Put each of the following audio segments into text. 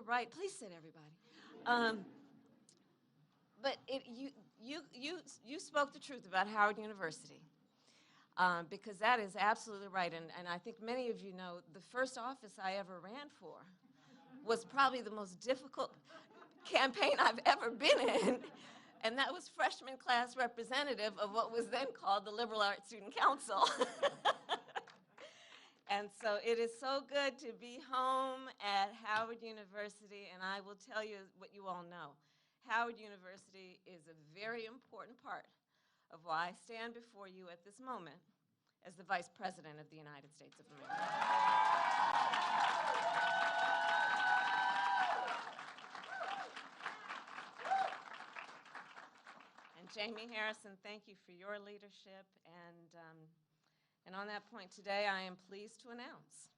right. Please sit, everybody. But you spoke the truth about Howard University, because that is absolutely right. And I think many of you know the first office I ever ran for was probably the most difficult campaign I've ever been in, and that was freshman class representative of what was then called the Liberal Arts Student Council. And so it is so good to be home at Howard University, and I will tell you what you all know. Howard University is a very important part of why I stand before you at this moment as the Vice President of the United States of America. And Jamie Harrison, thank you for your leadership. And on that point today, I am pleased to announce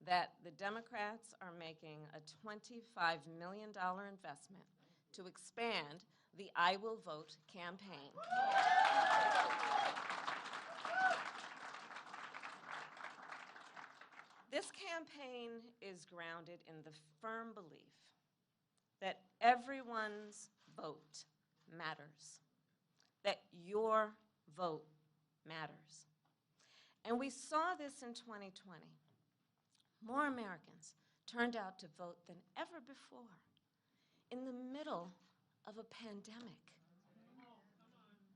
that the Democrats are making a $25 million investment to expand the I Will Vote campaign. This campaign is grounded in the firm belief that everyone's vote matters, that your vote matters. And we saw this in 2020. More Americans turned out to vote than ever before in the middle of a pandemic.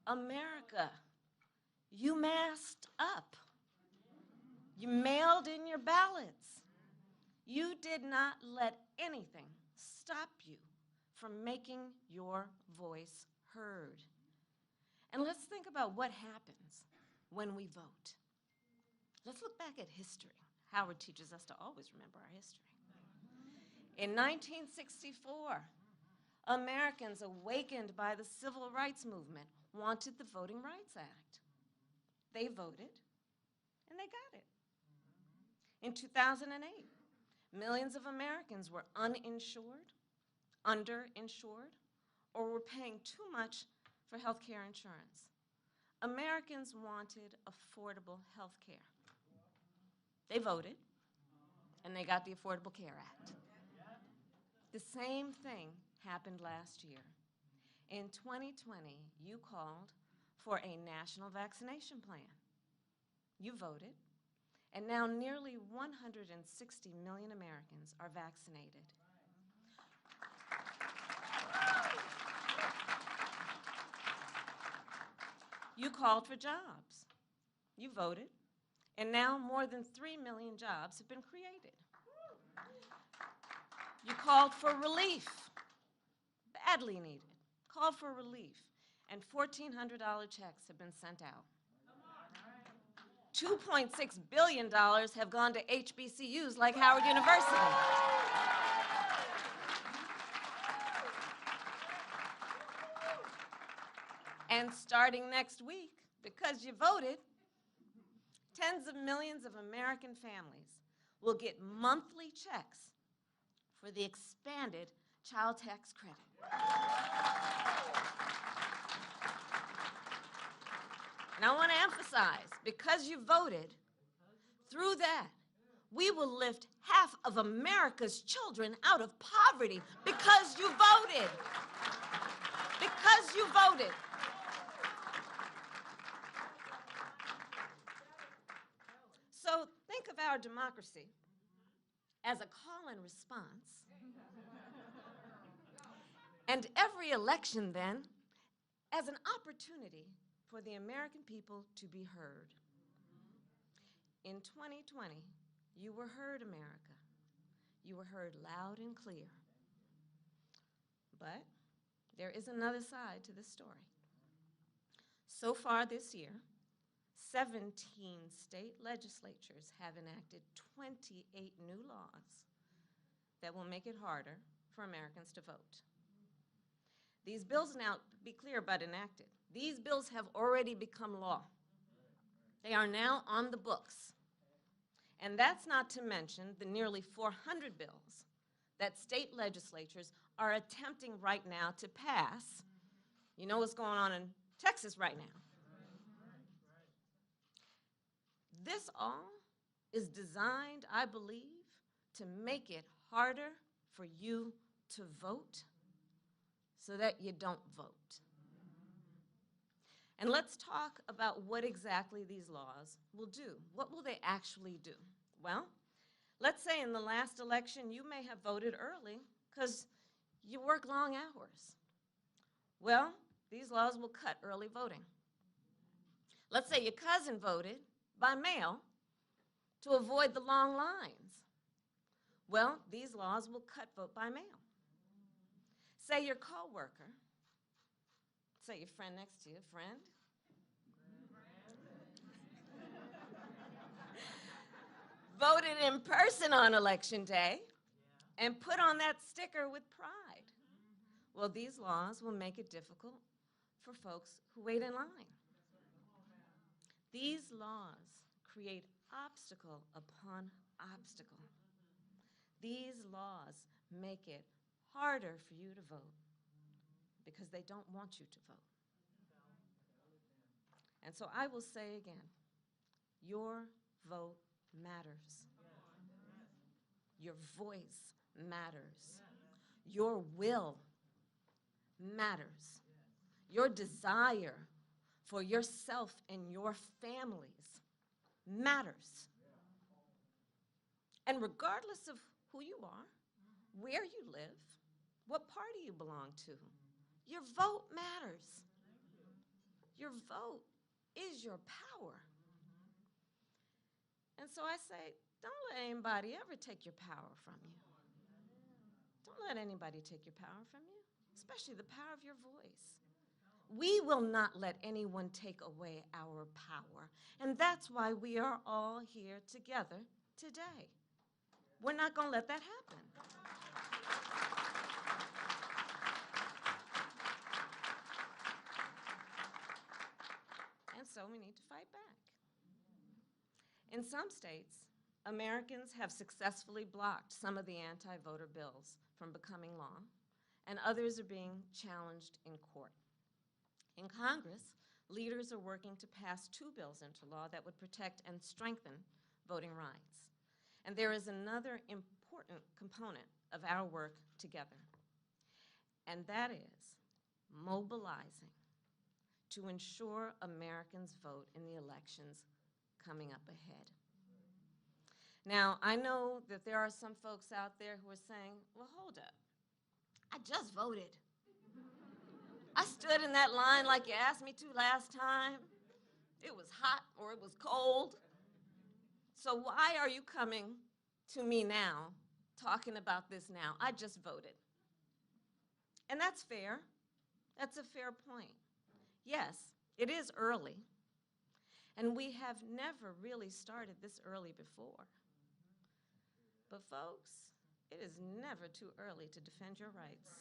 America, you masked up. You mailed in your ballots. You did not let anything stop you from making your voice heard. And let's think about what happens when we vote. Let's look back at history. Howard teaches us to always remember our history. In 1964, Americans awakened by the Civil Rights Movement wanted the Voting Rights Act. They voted, and they got it. In 2008, millions of Americans were uninsured, underinsured, or were paying too much for health care insurance. Americans wanted affordable health care. They voted, and they got the Affordable Care Act. The same thing happened last year. In 2020, you called for a national vaccination plan. You voted, and now nearly 160 million Americans are vaccinated. You called for jobs. You voted, and now more than 3 million jobs have been created. You called for relief, badly needed, called for relief, and $1,400 checks have been sent out. $2.6 billion have gone to HBCUs like Howard University. And starting next week, because you voted, tens of millions of American families will get monthly checks for the expanded child tax credit. And I want to emphasize, because you voted, through that, we will lift half of America's children out of poverty because you voted. Because you voted. So think of our democracy as a call and response, and every election then as an opportunity for the American people to be heard. In 2020, you were heard, America. You were heard loud and clear. But there is another side to this story. So far this year, 17 state legislatures have enacted 28 new laws that will make it harder for Americans to vote. These bills now, be clear about enacted, these bills have already become law. They are now on the books. And that's not to mention the nearly 400 bills that state legislatures are attempting right now to pass. You know what's going on in Texas right now. This all is designed, I believe, to make it harder for you to vote so that you don't vote. And let's talk about what exactly these laws will do. What will they actually do? Well, let's say in the last election you may have voted early because you work long hours. Well, these laws will cut early voting. Let's say your cousin voted by mail to avoid the long lines. Well, these laws will cut vote by mail. Say your coworker, say your friend next to you, friend, voted in person on election day and put on that sticker with pride. Well, these laws will make it difficult for folks who wait in line. These laws create obstacle upon obstacle. These laws make it harder for you to vote because they don't want you to vote. And so I will say again, your vote matters. Your voice matters. Your will matters. Your desire for yourself and your families matters. And regardless of who you are, where you live, what party you belong to, your vote matters. Your vote is your power. And so I say, don't let anybody ever take your power from you. Don't let anybody take your power from you, especially the power of your voice. We will not let anyone take away our power. And that's why we are all here together today. We're not going to let that happen. And so we need to fight back. In some states, Americans have successfully blocked some of the anti-voter bills from becoming law, and others are being challenged in court. In Congress, leaders are working to pass 2 bills into law that would protect and strengthen voting rights. And there is another important component of our work together, and that is mobilizing to ensure Americans vote in the elections coming up ahead. Now, I know that there are some folks out there who are saying, well, hold up. I just voted. I stood in that line like you asked me to last time. It was hot or it was cold. So why are you coming to me now, talking about this now? I just voted. And that's fair. That's a fair point. Yes, it is early. And we have never really started this early before. But folks, it is never too early to defend your rights.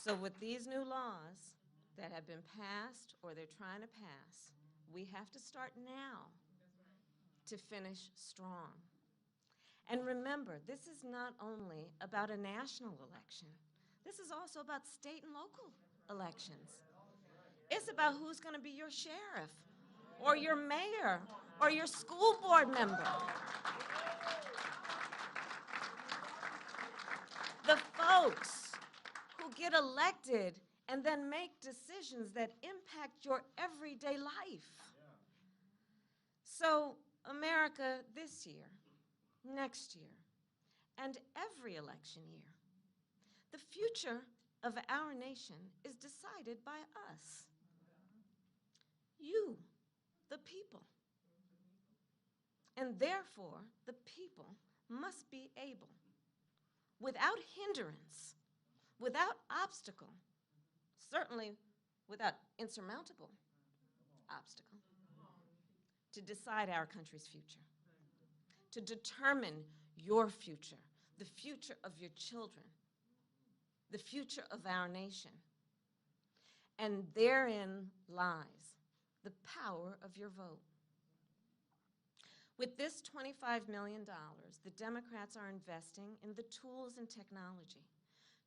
So with these new laws that have been passed or they're trying to pass, we have to start now to finish strong. And remember, this is not only about a national election. This is also about state and local elections. It's about who's going to be your sheriff or your mayor or your school board member. The folks who get elected and then make decisions that impact your everyday life. So, America, this year, next year, and every election year, the future of our nation is decided by us. You, the people. And therefore, the people must be able, without hindrance, without obstacle, certainly without insurmountable obstacle, to decide our country's future, to determine your future, the future of your children, the future of our nation. And therein lies the power of your vote. With this $25 million, the Democrats are investing in the tools and technology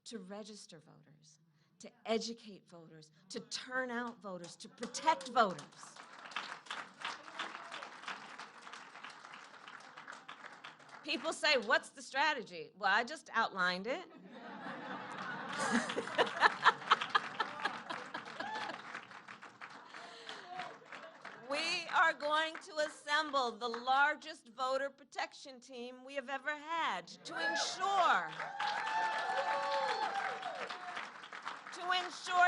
to register voters, to educate voters, to turn out voters, to protect voters. People say, what's the strategy? Well, I just outlined it. We are going to assemble the largest voter protection team we have ever had to ensure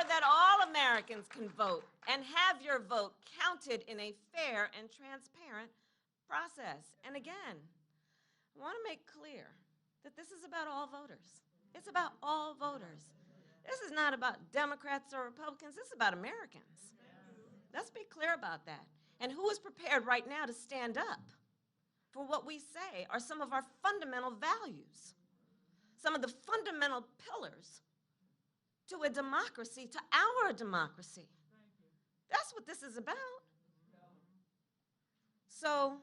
that all Americans can vote and have your vote counted in a fair and transparent process. And again, I want to make clear that this is about all voters. It's about all voters. This is not about Democrats or Republicans. This is about Americans. Let's be clear about that. And who is prepared right now to stand up for what we say are some of our fundamental values, some of the fundamental pillars to a democracy, to our democracy. That's what this is about. So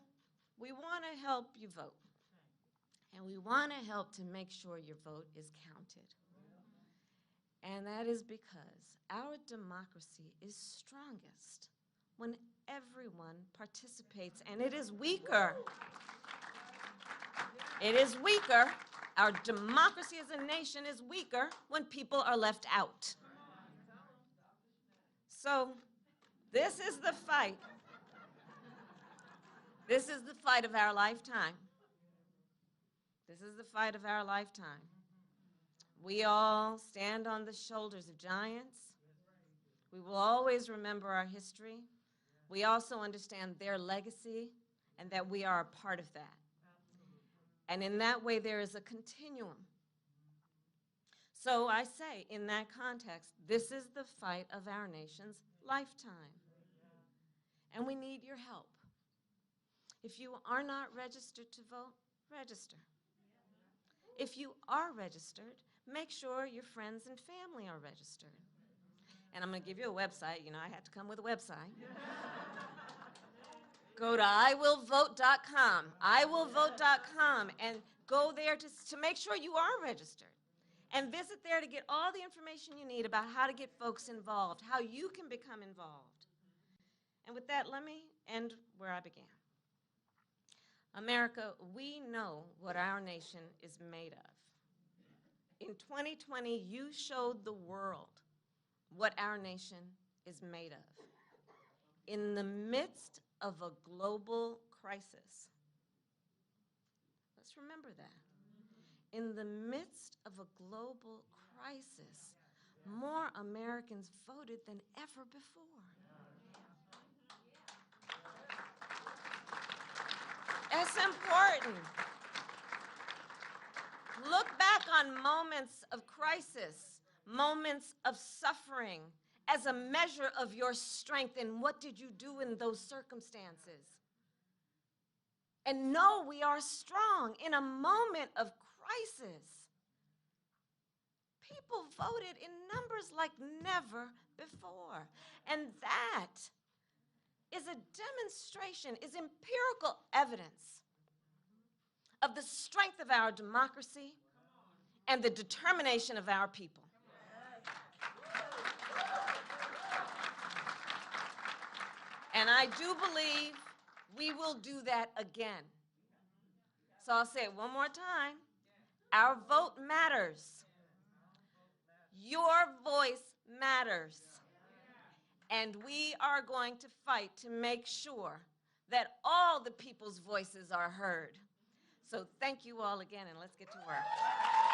we want to help you vote. And we want to help to make sure your vote is counted. And that is because our democracy is strongest when everyone participates, and it is weaker. It is weaker. Our democracy as a nation is weaker when people are left out. So this is the fight. This is the fight of our lifetime. This is the fight of our lifetime. We all stand on the shoulders of giants. We will always remember our history. We also understand their legacy and that we are a part of that. And in that way, there is a continuum. So I say, in that context, this is the fight of our nation's lifetime. And we need your help. If you are not registered to vote, register. If you are registered, make sure your friends and family are registered. And I'm going to give you a website. You know, I had to come with a website. Go to iwillvote.com, iwillvote.com, and go there to make sure you are registered. And visit there to get all the information you need about how to get folks involved, how you can become involved. And with that, let me end where I began. America, we know what our nation is made of. In 2020, you showed the world what our nation is made of. In the midst of a global crisis, let's remember that. In the midst of a global crisis, more Americans voted than ever before. That's important. Look back on moments of crisis, moments of suffering, as a measure of your strength, and what did you do in those circumstances? And know we are strong in a moment of crisis. People voted in numbers like never before. And that is a demonstration, is empirical evidence of the strength of our democracy and the determination of our people. And I do believe we will do that again. So I'll say it one more time. Our vote matters. Your voice matters. And we are going to fight to make sure that all the people's voices are heard. So thank you all again, and let's get to work.